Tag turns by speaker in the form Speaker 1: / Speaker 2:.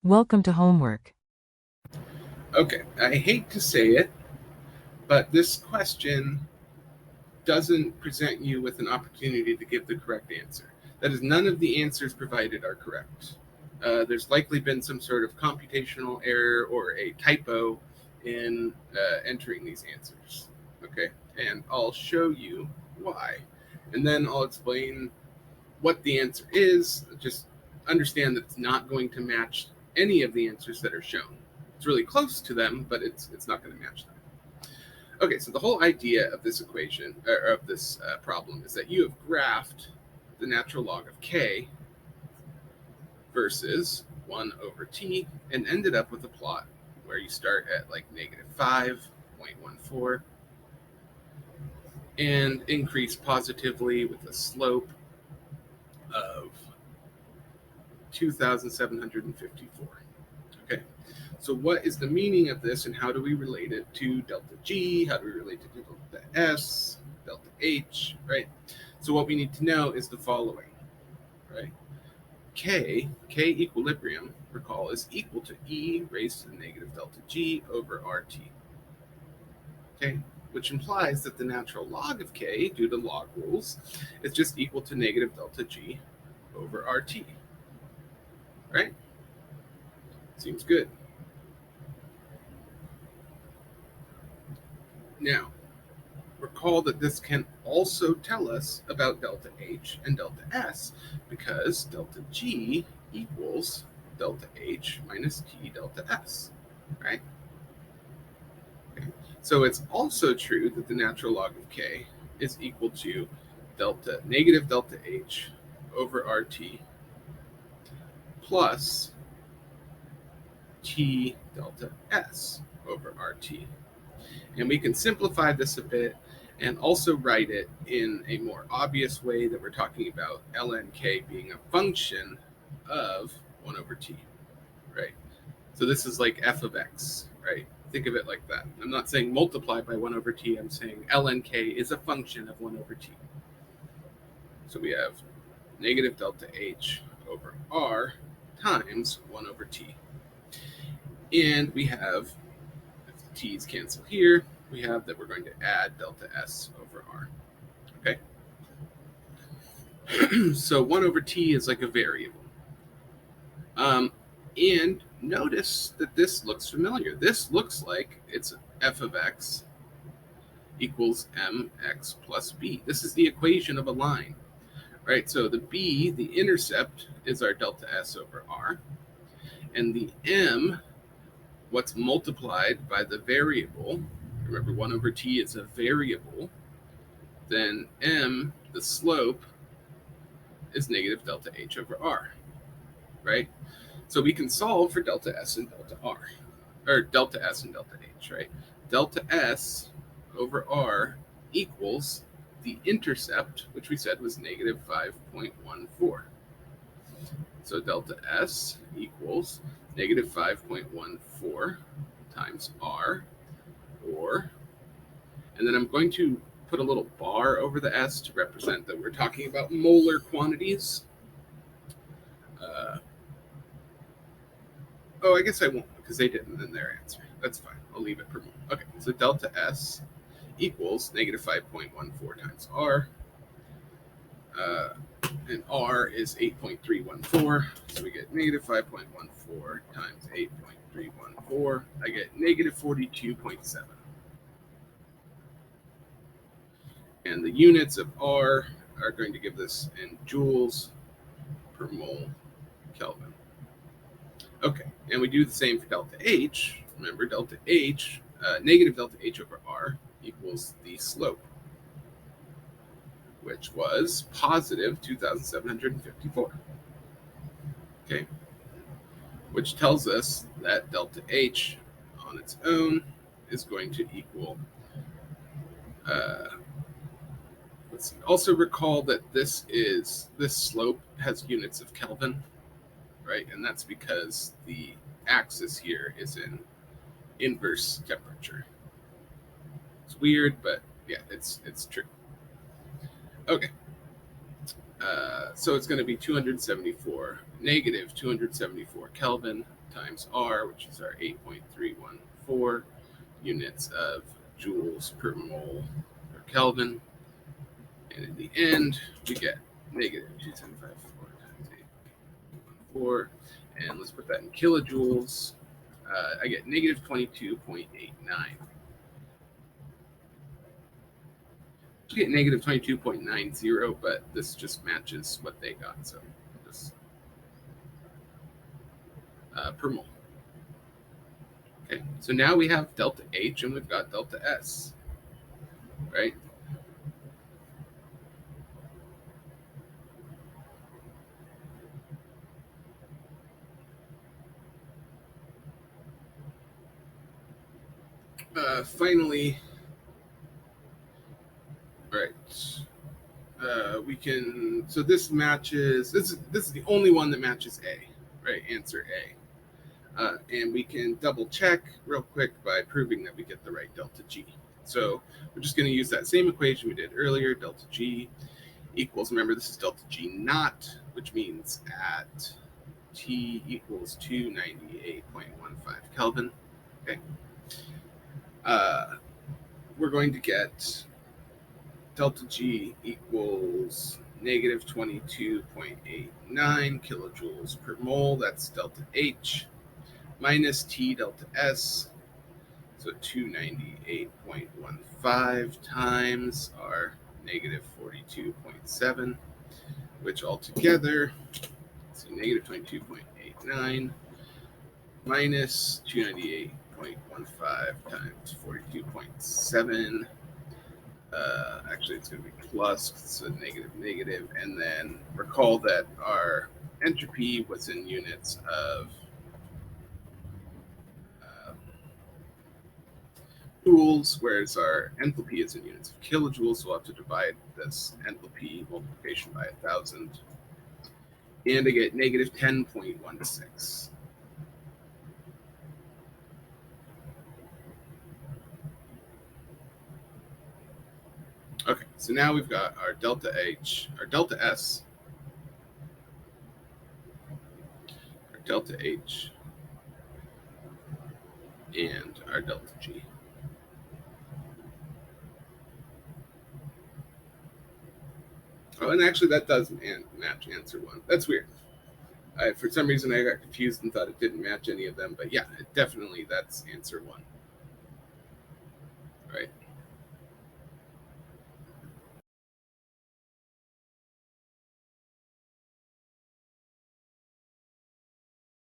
Speaker 1: Welcome to homework.
Speaker 2: Okay, I hate to say it, but this question doesn't present you with an opportunity to give the correct answer. That is, none of the answers provided are correct. There's likely been some sort of computational error or a typo in entering these answers. Okay, and I'll show you why. And then I'll explain what the answer is. Just understand that it's not going to match any of the answers that are shown. It's really close to them, but it's not going to match them. Okay, so the whole idea of this equation, or of this problem, is that you have graphed the natural log of k versus 1 over t and ended up with a plot where you start at like negative 5.14 and increase positively with a slope of 2,754. Okay, so what is the meaning of this and how do we relate it to delta G? How do we relate it to delta S, delta H, right? So what we need to know is the following, right? K equilibrium, recall, is equal to E raised to the negative delta G over RT. Okay, which implies that the natural log of K, due to log rules, is just equal to negative delta G over RT, right? Seems good. Now, recall that this can also tell us about delta H and delta S because delta G equals delta H minus T delta S, right? Okay. So it's also true that the natural log of K is equal to negative delta H over RT plus T delta S over RT. And we can simplify this a bit and also write it in a more obvious way that we're talking about ln k being a function of 1 over t, right? So this is like f of x, right? Think of it like that. I'm not saying multiply by 1 over t, I'm saying ln k is a function of 1 over t. So we have negative delta h over r times 1 over t. And we have, if the t's cancel here, we have that we're going to add delta s over r. Okay? So 1 over t is like a variable. And notice that this looks familiar. This looks like it's f of x equals mx plus b. This is the equation of a line, right? So the b, the intercept, is our delta s over r. And the m, what's multiplied by the variable, remember 1 over t is a variable, then m, the slope, is negative delta h over r, right? So we can solve for delta s and delta r, or delta s and delta h, right? Delta s over r equals the intercept, which we said was negative 5.14. So delta s equals negative 5.14 times r, or, and then I'm going to put a little bar over the s to represent that we're talking about molar quantities. I guess I won't because they didn't in their answer. That's fine. I'll leave it per mole. Okay, so delta S equals negative 5.14 times R. And R is 8.314. So we get negative 5.14 times 8.314. I get negative 42.7. And the units of R are going to give this in joules per mole Kelvin. Okay, and we do the same for delta H. Remember, delta H, negative delta H over R equals the slope, which was positive 2,754. Okay, which tells us that delta H on its own is going to equal, let's see, also recall that this slope has units of Kelvin, right? And that's because the axis here is in inverse temperature. It's weird, but yeah, it's true. Okay. So it's going to be negative 274 Kelvin times R, which is our 8.314 units of joules per mole per Kelvin. And in the end, we get negative 2754 times 8.14. And let's put that in kilojoules. I get negative 22.89. I get negative 22.90, but this just matches what they got. So just per mole. Okay, so now we have delta H and we've got delta S, right? Finally, right, we can, so this matches, this is the only one that matches A, right? Answer A. And we can double check real quick by proving that we get the right delta G. So we're just going to use that same equation we did earlier. Delta G equals, remember this is delta G naught, which means at T equals 298.15 Kelvin. Okay. We're going to get delta G equals negative 22.89 kilojoules per mole. That's delta H. Minus T delta S, so 298.15 times our negative 42.7, which altogether, so negative 22.89 minus 298.15 times 42.7. Actually, it's going to be plus, so negative, and then recall that our entropy was in units of joules, whereas our enthalpy is in units of kilojoules. So we'll have to divide this enthalpy multiplication by 1,000. And I get negative 10.16. Okay, so now we've got our delta H, our delta S, our delta H, and our delta G. Oh, and actually that does match answer 1. That's weird. For some reason I got confused and thought it didn't match any of them, but yeah, definitely that's answer 1. Right.